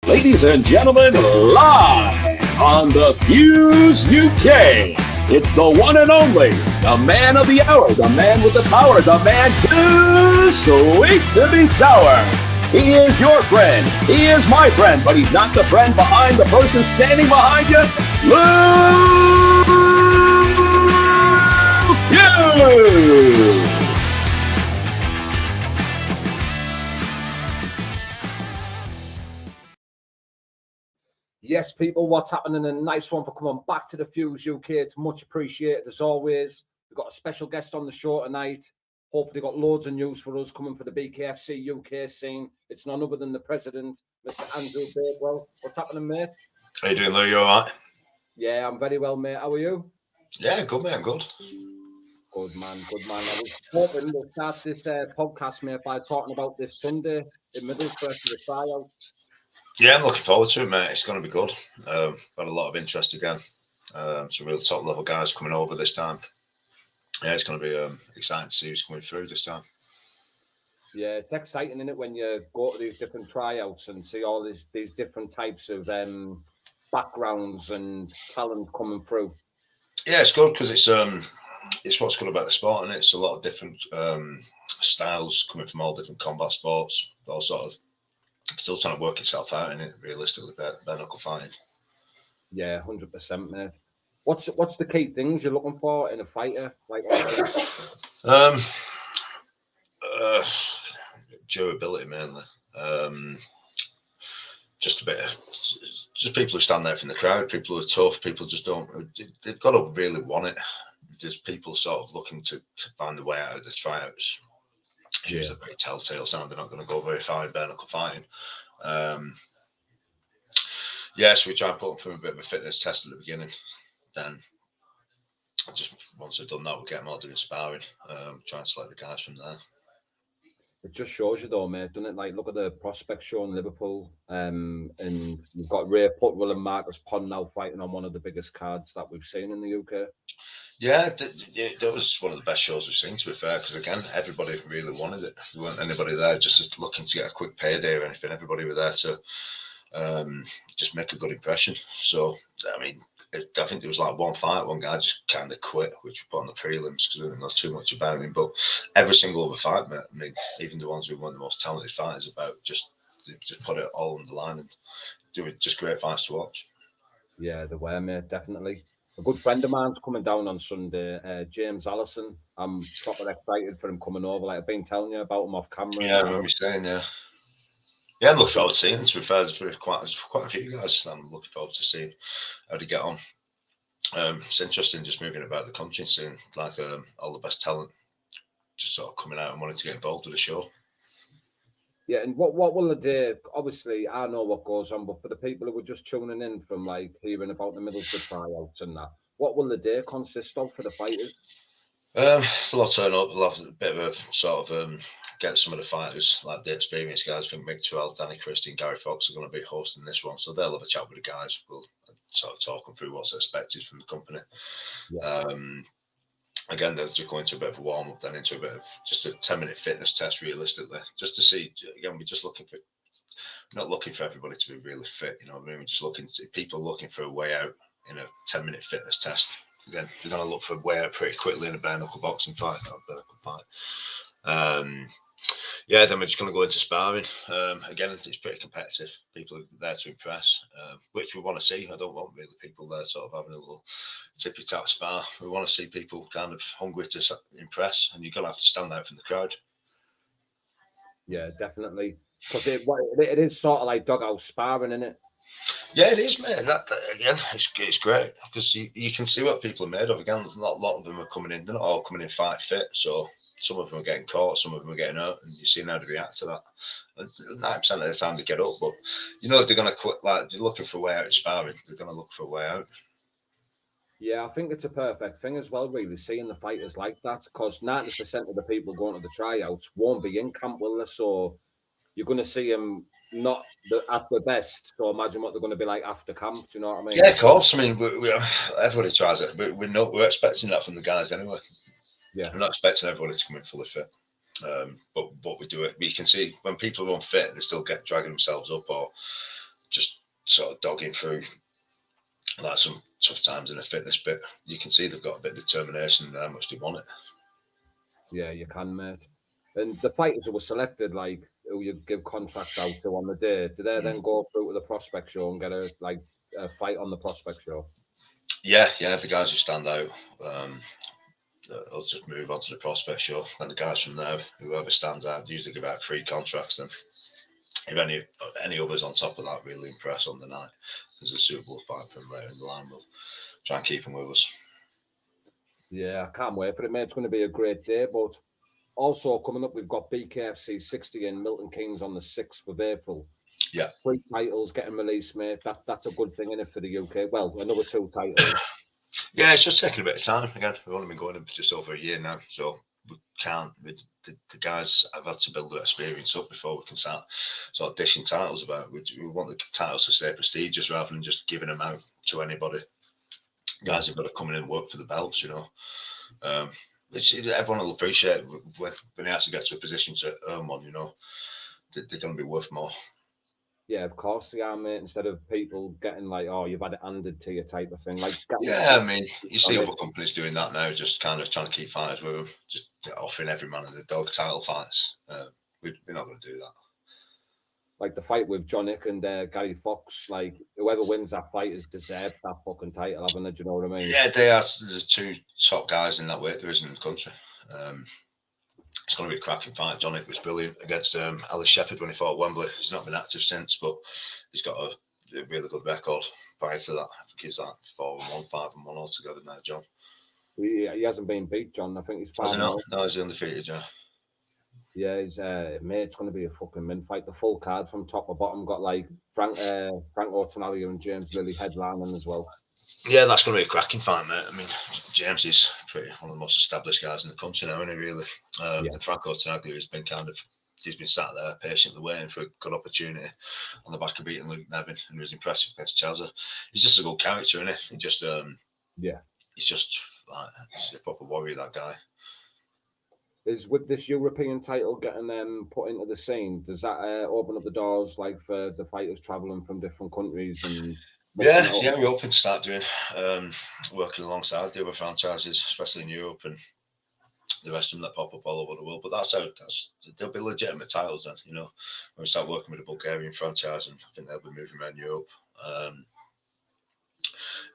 Ladies and gentlemen, live on the Fuse UK, it's the one and only, the man of the hour, the man with the power, the man too sweet to be sour. He is your friend, he is my friend, but he's not the friend behind the person standing behind you. Luke Hughes! Yes, people, what's happening? A nice one for coming back to the Fuse UK. It's much appreciated as always. We've got a special guest on the show tonight. Hopefully got loads of news for us coming for the BKFC UK scene. It's none other than the president, Mr. Andrew Bakewell. What's happening, mate? How you doing, Lou? You all right? Yeah, I'm very well, mate. How are you? Yeah, good, mate. I'm good. Good, man. Good, man. I was hoping we'll start this podcast, mate, by talking about this Sunday in Middlesbrough for the tryouts. Yeah, I'm looking forward to it, mate. It's going to be good. Got a lot of interest again. Some real top level guys coming over this time. Yeah, it's going to be exciting to see who's coming through this time. Yeah, it's exciting, isn't it, when you go to these different tryouts and see all these different types of backgrounds and talent coming through. Yeah, it's good because it's what's good about the sport, and it's a lot of different styles coming from all different combat sports, all sort of still trying to work itself out in it, realistically, bare knuckle fighting. Yeah, 100%, mate. What's the key things you're looking for in a fighter? Like, durability mainly. Just a bit of, just people who stand there from the crowd, people who are tough, people just don't, they've got to really want it. There's people sort of looking to find the way out of the tryouts. It's usually a very telltale sign they're not going to go very far in bare knuckle fighting. So we try and put them through a bit of a fitness test at the beginning. Then, just once we've done that, we'll get them all doing sparring. Try and select the guys from there. It just shows you, though, mate, doesn't it? Like, look at the prospects show in Liverpool, and you've got Ray Putwell and Marcus Pond now fighting on one of the biggest cards that we've seen in the UK. Yeah, that was one of the best shows we've seen, to be fair, because, again, everybody really wanted it. There weren't anybody there just looking to get a quick payday or anything. Everybody were there to just make a good impression. So, I mean, I think there was like one fight, one guy just kind of quit, which we put on the prelims because we didn't know too much about him. But every single other fight, mate, I mean, even the ones who won the most talented fighters, they just put it all on the line, and they were just great fights to watch. Yeah, they were, mate, definitely. A good friend of mine's coming down on Sunday, James Allison. I'm proper excited for him coming over. Like, I've been telling you about him off camera. Yeah, I remember you saying, yeah. Yeah, I'm looking forward to seeing him. To be fair, there's quite a few guys I'm looking forward to seeing how they get on. It's interesting just moving about the country and seeing like all the best talent just sort of coming out and wanting to get involved with the show. Yeah, and what will the day? Obviously, I know what goes on, but for the people who are just tuning in from like hearing about the Middlesbrough tryouts and that, what will the day consist of for the fighters? They'll all turn up. They'll have a bit of a sort of get some of the fighters, like the experienced guys. I think Mick Terrell, Danny Christie, and Gary Fox are going to be hosting this one, so they'll have a chat with the guys. We'll sort of talk them through what's expected from the company. Yeah. Again, they'll just go into a bit of a warm up, then into a bit of just a 10-minute fitness test, realistically, just to see. Again, we're just not looking for everybody to be really fit. You know what I mean? We're just looking to people looking for a way out in a 10-minute fitness test. Again, we're going to look for a way out pretty quickly in a bare knuckle boxing fight, not a bare knuckle fight. Then we're just going to go into sparring. Again, it's pretty competitive. People are there to impress, which we want to see. I don't want really people there sort of having a little tippy-tap spar. We want to see people kind of hungry to impress, and you're going to have to stand out from the crowd. Yeah, definitely. Because it is sort of like dugout sparring, isn't it? Yeah, it is, mate. That again, it's great because you can see what people are made of. Again, a lot of them are coming in. They're not all coming in fight fit, so some of them are getting caught, some of them are getting hurt, and you see how they react to that. And 9% of the time they get up, but you know if they're going to quit, like they're looking for a way out of sparring, they're going to look for a way out. Yeah, I think it's a perfect thing as well, really, seeing the fighters like that, because 90% of the people going to the tryouts won't be in camp, will they? So you're going to see them not at the best. So imagine what they're going to be like after camp. Do you know what I mean? Yeah, of course. I mean, everybody tries it. We're expecting that from the guys anyway. Yeah, we're not expecting everybody to come in fully fit. But what we do, we can see when people are unfit, they still dragging themselves up, or just sort of dogging through like some tough times in the fitness bit. You can see they've got a bit of determination and how much they want it. Yeah, you can, mate. And the fighters who were selected, like who you give contracts out to on the day, do they then go through to the prospect show and get a fight on the prospect show? Yeah, the guys who stand out, I'll just move on to the prospect show. And the guys from there, whoever stands out, usually give out 3 contracts. Then, if any others on top of that really impress on the night, there's a suitable fight from later in the line. We'll try and keep them with us. Yeah, I can't wait for it, mate. It's going to be a great day. But also coming up, we've got BKFC 60 in Milton Keynes on the 6th of April. Yeah. 3 titles getting released, mate. That's a good thing, isn't it, for the UK? Well, another 2 titles. Yeah, it's just taking a bit of time. Again, we've only been going just over a year now, so we can't. The guys have had to build their experience up before we can start sort of dishing titles about. We want the titles to stay prestigious rather than just giving them out to anybody. Guys have got to come in and work for the belts, you know. Everyone will appreciate when they actually get to a position to earn one, you know. They're going to be worth more. Yeah, of course they are, mate. Instead of people getting like, oh, you've had it handed to you type of thing. Like, yeah, I mean, you see other companies doing that now, just kind of trying to keep fighters with them, just offering every man in the dog title fights. We're not going to do that. Like the fight with Johnick and Gary Fox, like whoever wins that fight has deserved that fucking title, haven't they? Do you know what I mean? Yeah, they are the 2 top guys in that weight division in the country. It's going to be a cracking fight. Johnick was brilliant against Alice Shepherd when he fought at Wembley. He's not been active since, but he's got a really good record prior to that. I think he's like 4-1, 5-1 altogether now, John. He hasn't been beat, John. I think he's 5-0. No, he's undefeated, yeah. Yeah, he's mate, it's going to be a fucking min fight. The full card from top to bottom got like Frank Ortonelli and James Lilly headlining as well. Yeah, that's going to be a cracking fight, mate. I mean, James is one of the most established guys in the country now, isn't he, really? And Frank Ortonelli has been he's been sat there patiently waiting for a good opportunity on the back of beating Luke Nevin, and he was impressive against Chazza. He's just a good character, isn't he? He just, he's just like, he's a proper warrior, that guy. Is with this European title getting put into the scene, does that open up the doors like for the fighters traveling from different countries and we're open to start doing working alongside the other franchises, especially in Europe and the rest of them that pop up all over the world. But they'll be legitimate titles then, you know. When we start working with the Bulgarian franchise, and I think they'll be moving around Europe.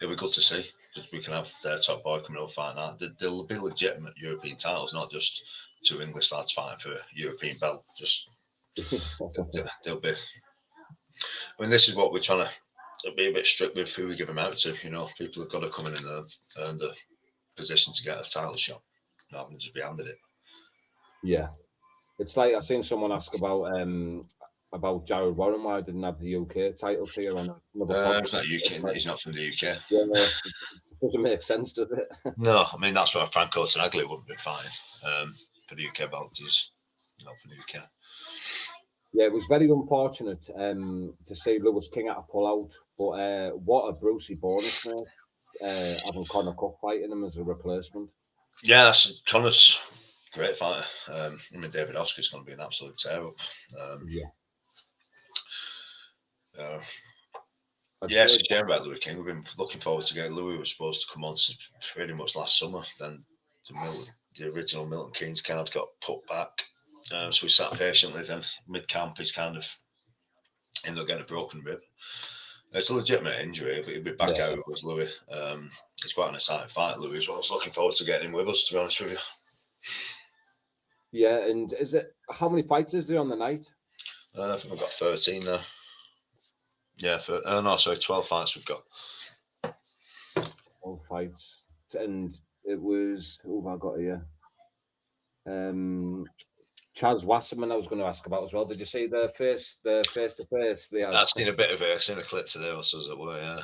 It'll be good to see, because we can have their top boy coming over fighting that. They'll be legitimate European titles, not just 2 English lads fighting for a European belt. Just they'll be. I mean, this is what we're trying to be a bit strict with who we give them out to. You know, people have got to come in and earn the position to get a title shot, rather than just be handed it. Yeah, it's like I seen someone ask about Jared Warren why I didn't have the UK title tier on another. He's not UK. He's not from the UK. Yeah, it doesn't make sense, does it? No, I mean that's why Frank Ortonelli wouldn't be fighting for the UK belt. He's not from the UK. Yeah, it was very unfortunate to see Lewis King had to pull out, but what a Brucey bonus, mate, having Conor Cook fighting him as a replacement. Yeah, Conor's a great fighter. I mean, David Oscar's going to be an absolute tear up. It's a shame about Louis King. We've been looking forward to getting Louis. Was supposed to come on pretty much last summer. Then the original Milton Keynes card got put back. So we sat patiently. Then mid-camp, he's kind of ended up getting a broken rib. It's a legitimate injury, but he'll be back out with Louis. It's quite an exciting fight, Louis, as well. I was looking forward to getting him with us, to be honest with you. Yeah, and how many fights is there on the night? I think we've got 13 now. Yeah, 12 fights we've got. 12 fights. And it was, who have I got here? Chaz Wasserman I was going to ask about as well. Did you see the face-to-face? I've seen a bit of it. I've seen a clip today, or so as it were,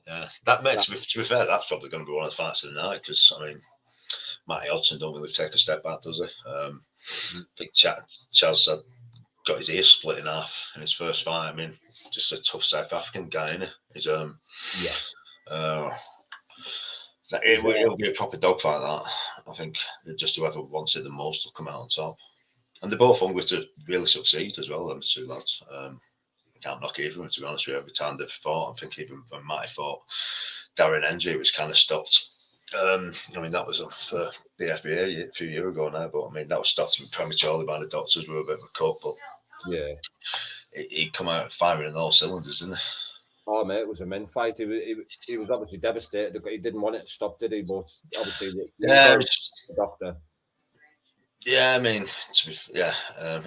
yeah. That, mate, to be fair, that's probably going to be one of the fights of the night, because, I mean, Matty Hodgson don't really take a step back, does he? I think Chaz got his ear split in half in his first fight. I mean, just a tough South African guy, isn't he? It'll be a proper dogfight, that. I think just whoever wants it the most will come out on top. And they're both hungry to really succeed as well, them 2 lads. can't knock either of them, to be honest with you. Every time they've fought, I think even when Matty fought Darren Henry, it was kind of stopped. I mean, that was for BFBA a few years ago now, but I mean, that was stopped prematurely by the doctors with a bit of a cut, but yeah, he'd come out firing on all cylinders, didn't he? Oh, mate, it was a men fight. He was obviously devastated. He didn't want it to stop, did he? But obviously, Yeah, the doctor. Yeah, I mean,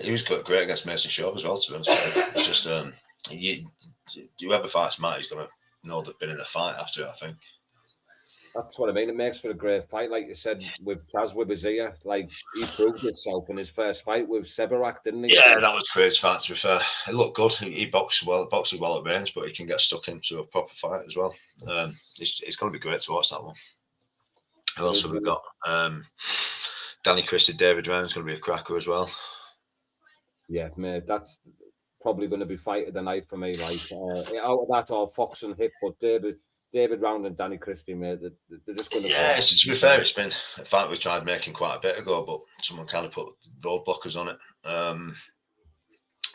he was great against Mason Shaw as well, to be honest with you. It's just, whoever fights Matt, he's going to know they've been in a fight after it, I think. That's what I mean. It makes for a great fight. Like you said, with Chaz with his ear, like he proved himself in his first fight with Severak, didn't he? Yeah, that was a crazy fight, to be fair. It looked good. He boxes well at range, but he can get stuck into a proper fight as well. It's going to be great to watch that one. Who else have we got? Danny Christie, David Round's going to be a cracker as well. Yeah, mate, that's probably going to be fight of the night for me. Like out of that, all Fox and Hick, but David Round and Danny Christie, mate, they're just going to. Yeah, to be fair, it's been a fight we tried making quite a bit ago, but someone kind of put roadblockers on it.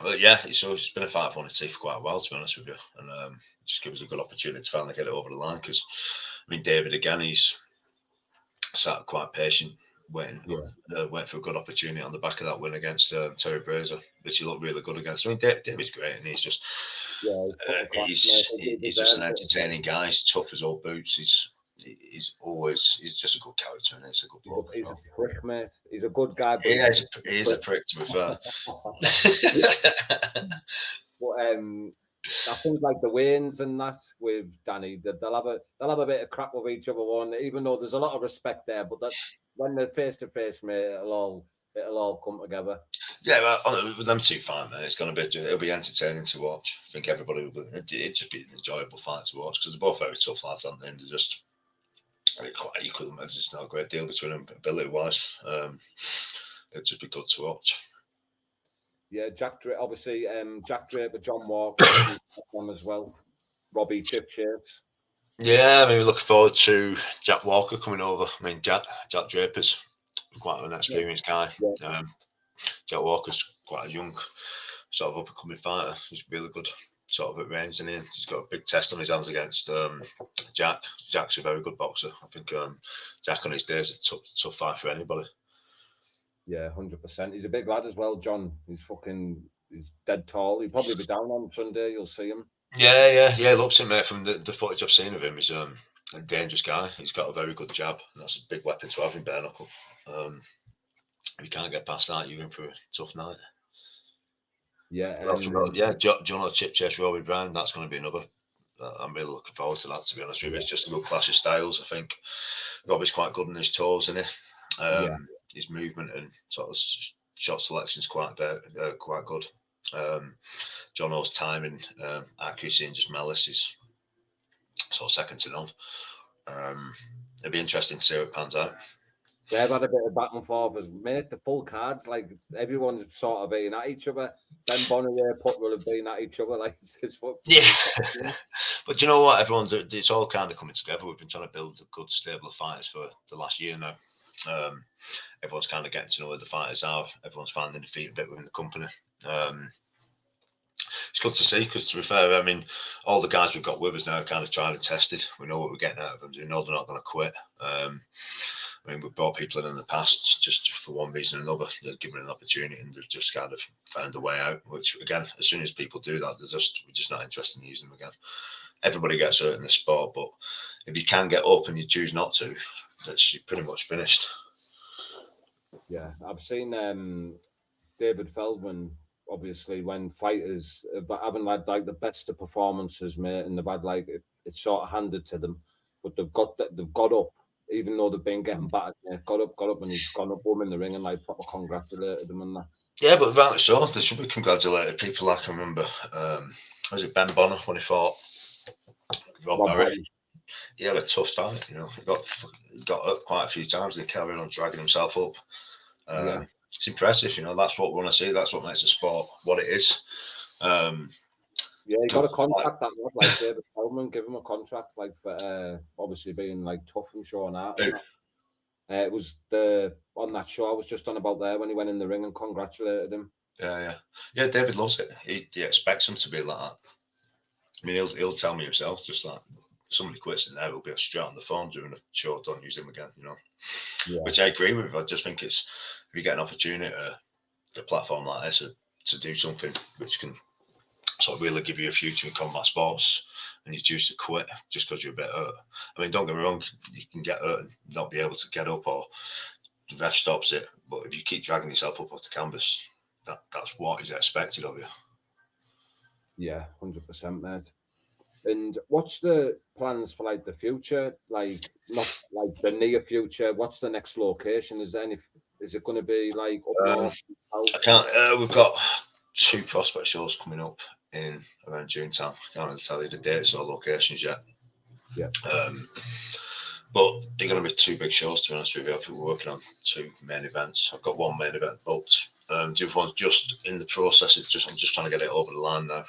But yeah, it's been a fight I've wanted to see for quite a while, to be honest with you, and just give us a good opportunity to finally get it over the line. Because I mean, David again, he's sat quite patient, waiting for a good opportunity on the back of that win against Terry Brazier, which he looked really good against. I mean, David's great, and he's just he's just an entertaining guy. He's tough as old boots. He's just a good character, and he's a good bloke. He's a prick, mate. He's a good guy. He is a prick, to be fair. But I think like the wins and that with Danny, they'll have a bit of crap with each other one, even though there's a lot of respect there. But that when they're face to face, mate, it'll all come together. Yeah, well, with them two fine, man. It'll be entertaining to watch. I think everybody will. It'd just be an enjoyable fight to watch because they're both very tough lads, aren't they? And they're just quite equal. There's just not a great deal between them ability wise. It'd just be good to watch. Yeah, Jack Draper, John Walker on as well. Robbie Chip Chase. Yeah, I mean, we're looking forward to Jack Walker coming over. I mean, Jack Draper's quite an experienced guy. Yeah. Jack Walker's quite a young, sort of up and coming fighter. He's really good, sort of at range, and he's got a big test on his hands against Jack. Jack's a very good boxer. I think Jack on his day is a tough fight for anybody. Yeah, 100%. He's a big lad as well, John. He's dead tall. He'll probably be down on Sunday. You'll see him. Yeah. Looks it, mate. From the footage I've seen of him, he's a dangerous guy. He's got a very good jab, and that's a big weapon to have in bare knuckle. If you can't get past that, you're in for a tough night. Yeah, John or Chip Chase, Robbie Brown. That's going to be another. I'm really looking forward to that. To be honest with you, it's just a good clash of styles. I think Robbie's quite good on his toes, isn't he? His movement and sort of shot selection is quite good. John O's timing, accuracy, and just malice is sort of second to none. It'd be interesting to see how it pans out. They've had a bit of back and forth, mate. The full cards, like everyone's sort of being at each other. Ben Bonner, will have been at each other, like But you know what? It's all kind of coming together. We've been trying to build a good stable of fighters for the last year now. Everyone's kind of getting to know where the fighters are. Everyone's finding their feet a bit within the company. It's good to see because, to be fair, I mean, all the guys we've got with us now are kind of tried and tested. We know what we're getting out of them. We know they're not going to quit. I mean, we've brought people in the past just for one reason or another. They're given an opportunity and they've just kind of found a way out. Which, again, as soon as people do that, we're just not interested in using them again. Everybody gets hurt in the sport, but if you can get up and you choose not to, that's pretty much finished. Yeah, I've seen David Feldman. Obviously, when fighters haven't had like the best of performances, mate, and they've had like it's sort of handed to them, but they've got up, even though they've been getting battered. Got up, and he's gone up with him in the ring and like proper congratulated them and that. Yeah, but rightly so. They should be congratulated. People like I remember, was it Ben Bonner when he fought Rob Barry? He had a tough fight. You know, he got up quite a few times and he carried on dragging himself up. It's impressive, you know. That's what we want to see. That's what makes the sport what it is. He got a contract that like David Feldman, give him a contract like for obviously being like tough and showing out. It was on that show I was just on about there when he went in the ring and congratulated him. Yeah. David loves it. He expects him to be like that. I mean, he'll tell me himself, just like somebody quits in there, he'll be straight on the phone during a show, don't use him again, Yeah. Which I agree with. I just think it's, if you get an opportunity a platform like this to do something which can sort of really give you a future in combat sports, and you choose to quit just because you're a bit hurt. I mean, don't get me wrong, you can get hurt and not be able to get up, or the ref stops it, but if you keep dragging yourself up off the canvas, that's what is expected of you. Yeah, 100%, mate. And what's the plans for like the future? Like, not like the near future. What's the next location? Is it going to be like up north? I can't. We've got 2 prospect shows coming up in around June time. I can't really tell you the dates or locations yet. Yeah. But they're going to be 2 big shows, to be honest with you. I think we're working on 2 main events. I've got 1 main event booked. The other one's just in the process. I'm just trying to get it over the line now.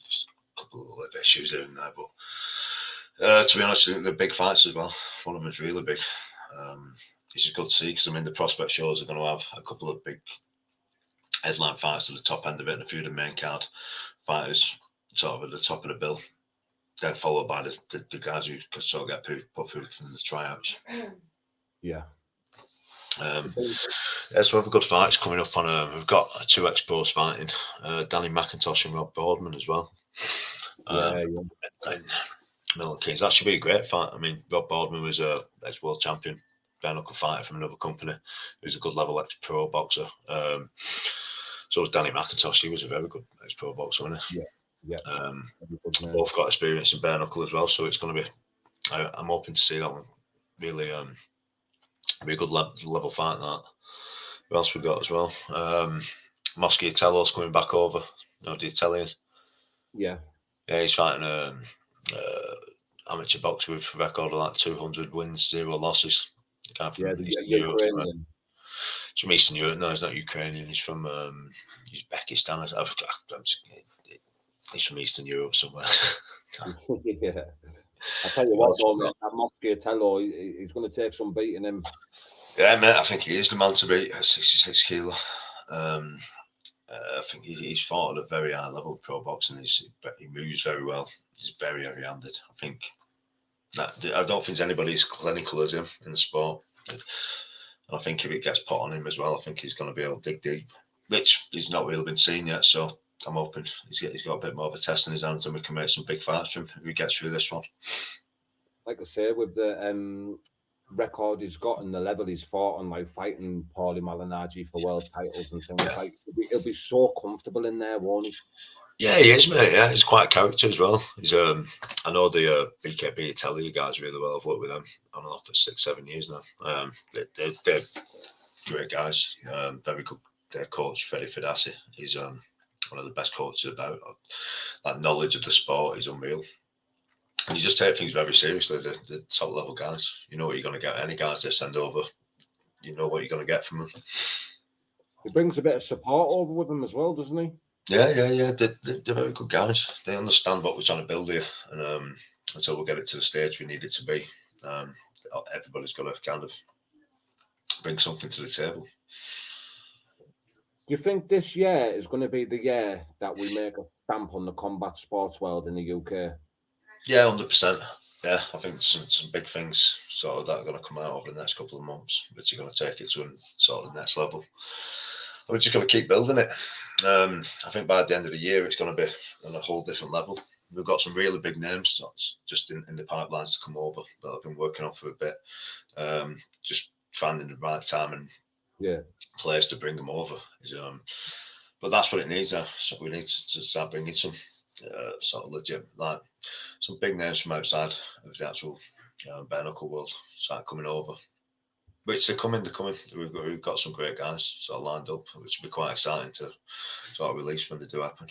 Just a couple of little issues here and there, but to be honest, the big fights as well. One of them is really big. It's just good to see, because I mean the prospect shows are going to have a couple of big headline fights at the top end of it, and a few of the main card fighters sort of at the top of the bill. Then followed by the guys who could sort of get put through from the tryouts. Yeah. So we have a good fights coming up on. We've got 2 ex-pros fighting, Danny McIntosh and Rob Boardman as well. And Milton Keynes. That should be a great fight. I mean, Rob Boardman was a ex-world champion bare-knuckle fighter from another company. He was a good level ex-pro boxer. So was Danny McIntosh. He was a very good ex-pro boxer, wasn't he? Yeah. Both got experience in bare-knuckle as well, so it's going to be. I'm hoping to see that one really be a good level fight. That. What else we got as well? Moschiatello's coming back over. The Italian. Yeah, he's fighting amateur boxer with a record of like 200 wins, 0 losses. The guy from Eastern Europe. He's from Eastern Europe. No, he's not Ukrainian. He's from Uzbekistan. He's from Eastern Europe somewhere. Yeah. I tell you what, though, mate, that Moschiatello, he's going to take some beating him. Yeah, mate, I think he is the man to beat at 66 kilo. I think he's fought at a very high level of pro boxing. He moves very well. He's very heavy-handed. I think I don't think there's anybody as clinical as him in the sport. And I think if it gets put on him as well, I think he's going to be able to dig deep, which he's not really been seen yet. So I'm hoping he's got a bit more of a test in his hands, and we can make some big fights from him if he gets through this one. Like I say, with the record he's got and the level he's fought on, like fighting Paulie Malignaggi for world titles and things, like he'll be so comfortable in there, won't he? Yeah, he is, mate. Yeah, he's quite a character as well. He's I know the BKB Italia guys really well. I've worked with them on and off for 6-7 years now. They're great guys. Very good. Their coach Freddie Fidassi, he's one of the best coaches about. That knowledge of the sport is unreal. And you just take things very seriously. The top level guys, you know what you're going to get. Any guys they send over, you know what you're going to get from them. He brings a bit of support over with them as well, doesn't he? Yeah. They're very good guys. They understand what we're trying to build here, and until we get it to the stage we need it to be, everybody's got to kind of bring something to the table. Do you think this year is going to be the year that we make a stamp on the combat sports world in the UK? Yeah, 100%. Yeah, I think some big things sort of that are going to come out over the next couple of months, which are going to take it to a sort of next level. And we're just going to keep building it. I think by the end of the year, it's going to be on a whole different level. We've got some really big names just in the pipelines to come over that I've been working on for a bit. Just finding the right time and place to bring them over. But that's what it needs now. So we need to start bringing some sort of legit, like some big names from outside of the actual bare knuckle world start coming over. Which they're coming. We've got some great guys sort of lined up, which will be quite exciting to sort of release when they do happen.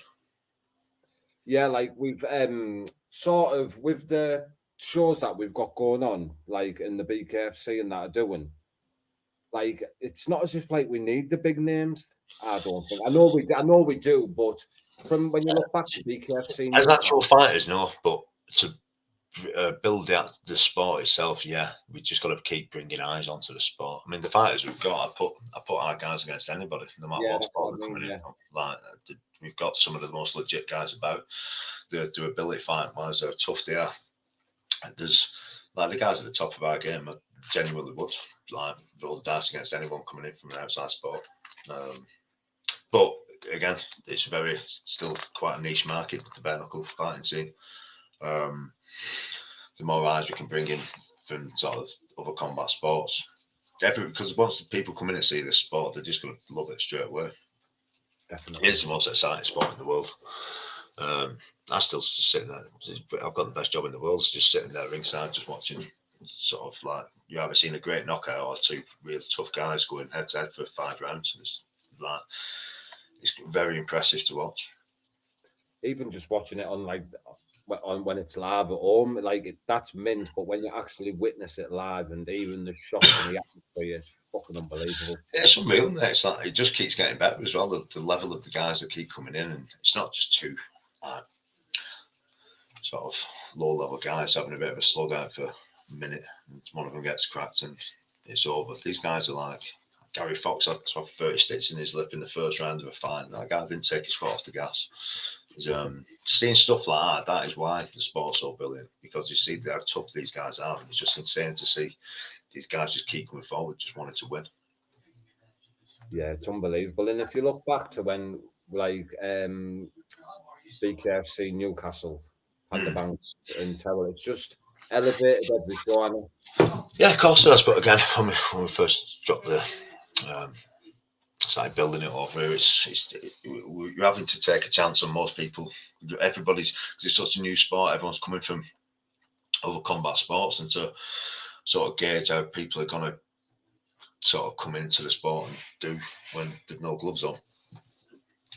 Yeah, like we've sort of with the shows that we've got going on, like in the BKFC and that are doing, like it's not as if like we need the big names. I don't think. I know we do, but from when you look back to BKFC, as actual fighters, no, but to build the sport itself, yeah, we just got to keep bringing eyes onto the sport. I mean, the fighters we've got, I put our guys against anybody, no matter what sport they're coming in from. Like, we've got some of the most legit guys about. Their ability fight-wise, how tough they are. There's like the guys at the top of our game are genuinely would like roll the dice against anyone coming in from an outside sport. But again, it's still quite a niche market, the bare knuckle fighting scene. The more eyes we can bring in from sort of other combat sports, because once the people come in and see this sport, they're just going to love it straight away. Definitely, it's the most exciting sport in the world. I still sitting there. I've got the best job in the world, just sitting there ringside, just watching. Sort of like you ever seen a great knockout or two really tough guys going head to head for 5 rounds? It's very impressive to watch. Even just watching it on when it's live at home, that's mint. But when you actually witness it live, and even the shots and the atmosphere, it's fucking unbelievable. It's unreal, mate. It's like it just keeps getting better as well. The level of the guys that keep coming in, and it's not just two sort of low-level guys having a bit of a slug out for a minute, and one of them gets cracked and it's over. These guys are like Gary Fox had 30 stitches in his lip in the first round of a fight. That guy didn't take his foot off the gas. Seeing stuff like that is why the sport's so brilliant, because you see how tough these guys are, and it's just insane to see these guys just keep coming forward, just wanting to win. Yeah, it's unbelievable. And if you look back to when BKFC Newcastle had the banks in Tower, it's just elevated every show. Yeah, of course it has. But again, when we first got the started building it over here, you're having to take a chance on most people. Everybody's, because it's such a new sport, everyone's coming from other combat sports, and to sort of gauge how people are going to sort of come into the sport and do when they've no gloves on.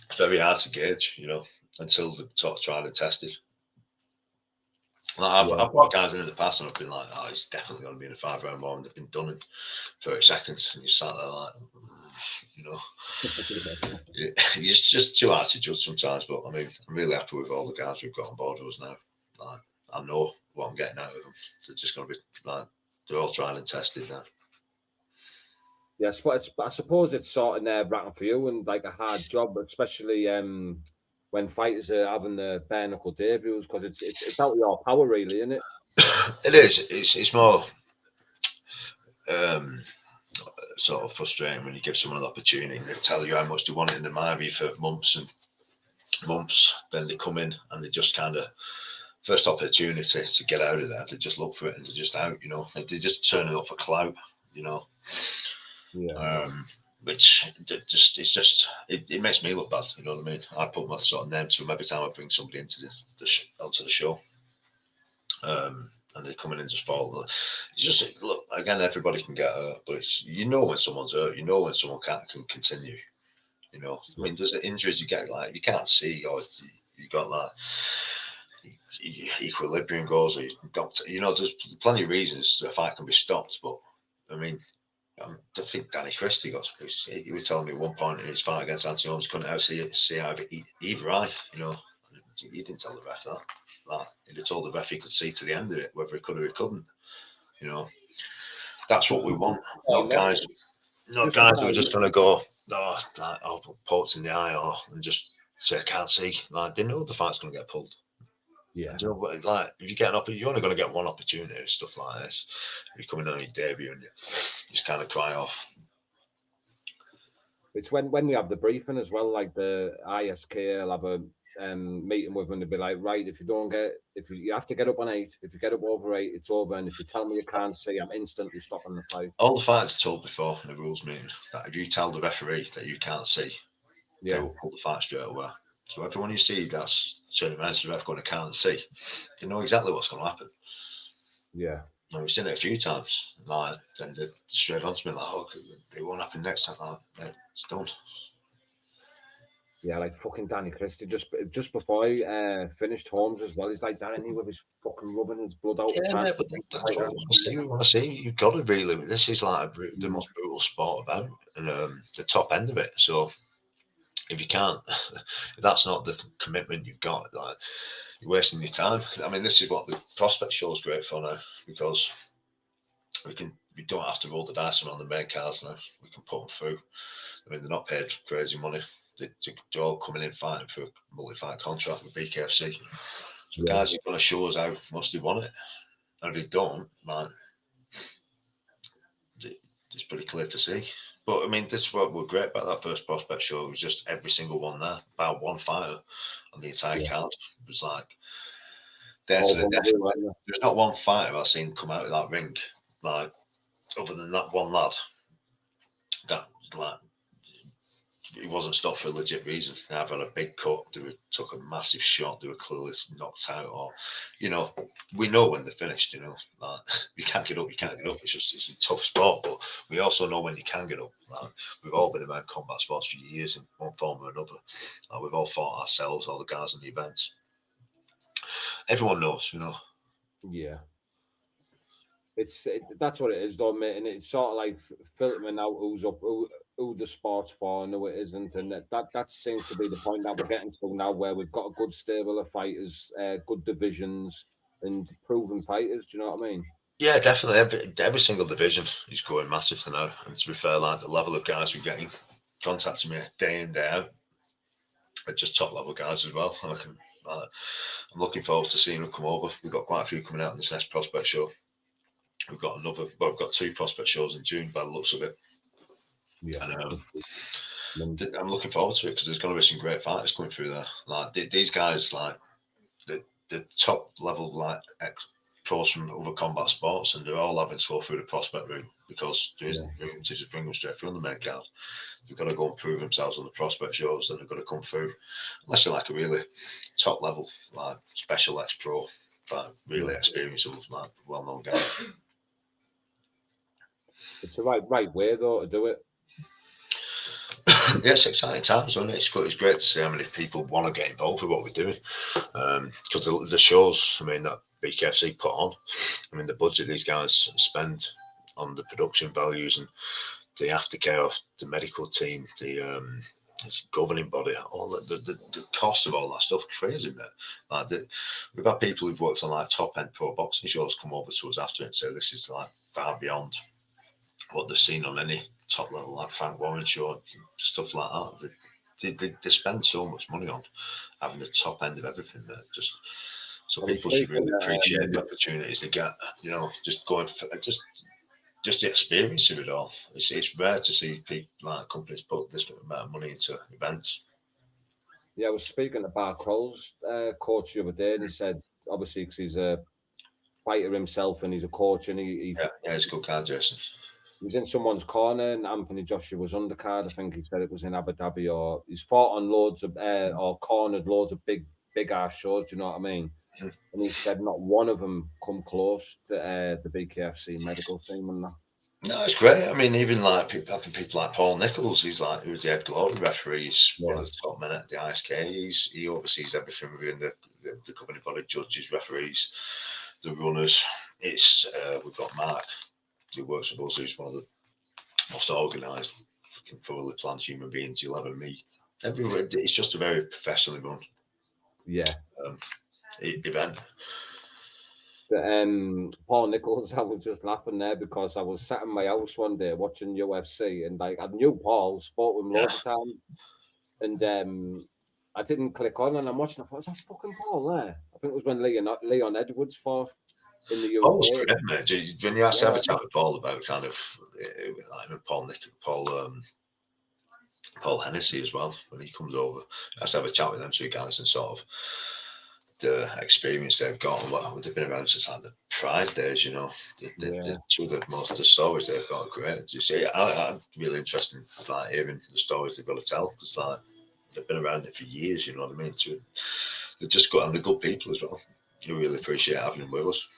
It's very hard to gauge, until they're sort of tried and tested. Like I've brought guys in the past and I've been like, he's definitely going to be in a 5-round war, and they've been done in 30 seconds, and you sat there like, it's just too hard to judge sometimes. But I mean, I'm really happy with all the guys we've got on board with us now. Like, I know what I'm getting out of them. They're just going to be like, they're all tried and tested now. Yes, but I suppose it's sort of nerve-wracking for you and like a hard job, especially when fighters are having the bare knuckle debuts, because it's out of your power, really, isn't it? It is. It's more sort of frustrating when you give someone an opportunity and they tell you how much they want it in the Marby for months and months. Then they come in and they just kind of first opportunity to get out of there, they just look for it and they're just out. They just turn it up for clout. Yeah. Which it makes me look bad. You know what I mean? I put my sort of name to them every time I bring somebody onto the show. And they come in and just fall. It's just, look, again, everybody can get hurt, but it's, when someone's hurt, when someone can continue. I mean, there's the injuries you get, like you can't see, or you got like equilibrium goals, or there's plenty of reasons the fight can be stopped. But I mean, I think Danny Christie he was telling me at one point in his fight against Anthony Holmes, couldn't see out of either eye. He didn't tell the ref that. He'd have told the ref he could see to the end of it, whether he could or he couldn't. That's what we want. Not guys who are just going to go, pokes in the eye, and just say, I can't see. They know the fight's going to get pulled. Yeah. And if you get you're only going to get one opportunity, stuff like this. If you're coming on your debut and you just kind of cry off. It's when you have the briefing as well, like the ISK will have a meeting with them to be like, right, if you have to get up on 8, if you get up over 8, it's over, and if you tell me you can't see, I'm instantly stopping the fight. All the fighters are told before in the rules meeting that if you tell the referee that you can't see, they will pull the fight straight away. So everyone you see that's turning around to the ref going, I can't see, they know exactly what's going to happen. Yeah. And we've seen it a few times. Then they're straight on to me like, it won't happen next time. It's done. Yeah, like fucking Danny Christie. Just before he finished Holmes as well, he's like Danny with his fucking rubbing his blood out. Yeah, mate, but that's what I want to see. You've got to really. This is like the most brutal sport about, and the top end of it. So if you can't, if that's not the commitment you've got, like, you're wasting your time. I mean, this is what the prospect show is great for now, because we don't have to roll the dice around the main cards now. We can put them through. I mean, they're not paid crazy money. They're all coming in fighting for a multi-fight contract with BKFC. So guys are going to show us how much they want it. And if they don't, man, it's pretty clear to see. But I mean, this is what was great about that first prospect show. It was just every single one there, about one fighter on the entire card. It was like there to the death. There's not one fighter I've seen come out of that ring, like, other than that one lad, that, like, he wasn't stopped for a legit reason. They either had a big cut, took a massive shot, they were clearly knocked out, or, you know, we know when they're finished, you know, like, you can't get up, it's a tough sport, but we also know when you can get up. Like, we've all been around combat sports for years in one form or another. Like, we've all fought ourselves, all the guys in the events. Everyone knows, you know. Yeah. That's what it is, though, mate. And it's sort of like filtering out who's up, who the sport's for and who it isn't. And that seems to be the point that we're getting to now, where we've got a good stable of fighters, good divisions, and proven fighters. Do you know what I mean? Yeah, definitely. Every single division is growing massively now. And to be fair, like, the level of guys we're getting contacting me day in, day out are just top level guys as well. And I'm looking forward to seeing them come over. We've got quite a few coming out in this next prospect show. We've got we've got 2 prospect shows in June by the looks of it. Yeah. And I'm looking forward to it, because there's going to be some great fighters coming through there. Like, these guys, like, the top level, like, pros from other combat sports, and they're all having to go through the prospect route, because there isn't room to just bring them straight through on the main card. They've got to go and prove themselves on the prospect shows, then they've got to come through, unless you're like a really top level, like, special ex-pro, like, really experienced, like, well-known guy. It's the right way, though, to do it. Yeah, it's exciting times, isn't it? It's great to see how many people want to get involved with what we're doing. Because the shows, I mean, that BKFC put on, I mean, the budget these guys spend on the production values and the aftercare of the medical team, the governing body, all the cost of all that stuff, crazy, man. Like, we've had people who've worked on, like, top end pro boxing shows come over to us after it and say this is, like, far beyond what they've seen on any top level, like Frank Warren show, stuff like that. They spend so much money on having the top end of everything, that just, so people should really appreciate the opportunities they get, you know, just going for just the experience of it all. It's rare to see people, like, companies, put this amount of money into events. Yeah, I was speaking to Bakewell's coach the other day, and he said, obviously, because he's a fighter himself and he's a coach, and he's a good guy, Jason. He was in someone's corner, and Anthony Joshua was undercard. I think he said it was in Abu Dhabi, or he's fought on loads of or cornered loads of big ass shows. Do you know what I mean? Mm-hmm. And he said not one of them come close to the BKFC medical team and that. No, it's great. I mean, even like people like Paul Nichols, he was the head glory referee. He's one of the top men at the ISK. He oversees everything within the governing body, judges, referees, the runners. It's we've got Mark, who works with us, who's one of the most organised, thoroughly planned human beings you'll ever meet. Everywhere, it's just a very professionally run event. Paul Nichols, I was just laughing there because I was sat in my house one day watching UFC, and like I knew Paul, spoke with him loads of times, and I didn't click on, and I'm watching. I thought, is that fucking Paul there? I think it was when Leon Edwards fought in the UK. Paul's great, mate. When you have to have a chat with Paul about kind of like Paul Hennessy as well, when he comes over, I have to have a chat with them 2 guys and sort of the experience they've got and what they've been around since like the Pride days, you know. The stories they've got are great. You see, I'm really interested in like hearing the stories they've got to tell, because like they've been around it for years, you know what I mean? They've just got, and they're good people as well. You really appreciate having them with us.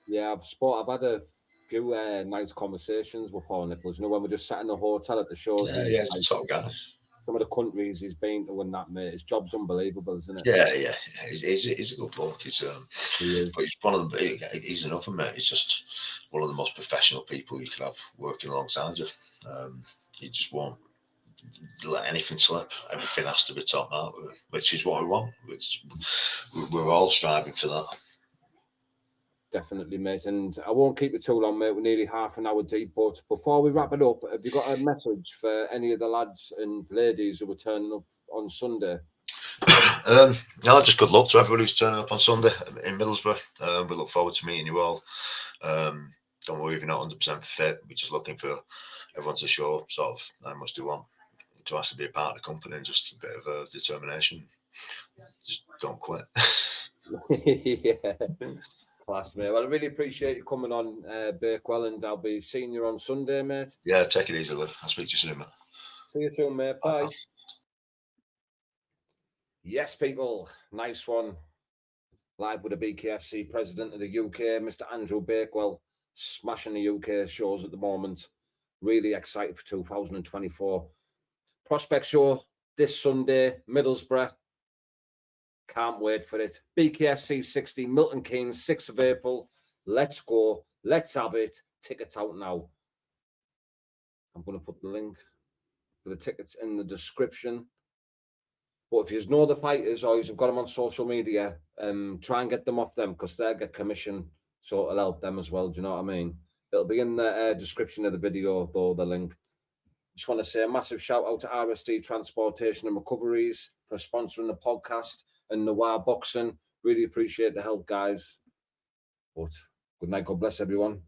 Yeah, I've had a few nice conversations with Paul Nichols. You know, when we just sat in the hotel at the shows. Yeah, he's a top guy. Some of the countries he's been to and that, mate. His job's unbelievable, isn't it? Yeah. He's a good bloke. He's one of the. He's another, mate. He's just one of the most professional people you could have working alongside you. He just won't let anything slip. Everything has to be top mark, which is what we want. We're all striving for that. Definitely, mate. And I won't keep it too long, mate. We're nearly half an hour deep. But before we wrap it up, have you got a message for any of the lads and ladies who are turning up on Sunday? No, just good luck to everybody who's turning up on Sunday in Middlesbrough. We look forward to meeting you all. Don't worry if you're not 100% fit. We're just looking for everyone to show sort of how much they want to actually be a part of the company, and just a bit of determination. Just don't quit. Yeah. Class, mate. Well, I really appreciate you coming on, Bakewell, and I'll be seeing you on Sunday, mate. Yeah, take it easy, Lou. I'll speak to you soon, mate. See you soon, mate. Bye. Yes, people. Nice one. Live with the BKFC President of the UK, Mr. Andrew Bakewell, smashing the UK shows at the moment. Really excited for 2024. Prospect show this Sunday, Middlesbrough. Can't wait for it. BKFC 60, Milton Keynes, 6th of April. Let's go. Let's have it. Tickets out now. I'm going to put the link for the tickets in the description. But if you know the fighters or you've got them on social media, try and get them off them, because they'll get commission, so it'll help them as well. Do you know what I mean? It'll be in the description of the video, though, the link. Just want to say a massive shout out to RSD Transportation and Recoveries for sponsoring the podcast, and Noir Boxing. Really appreciate the help, guys. But good night. God bless everyone.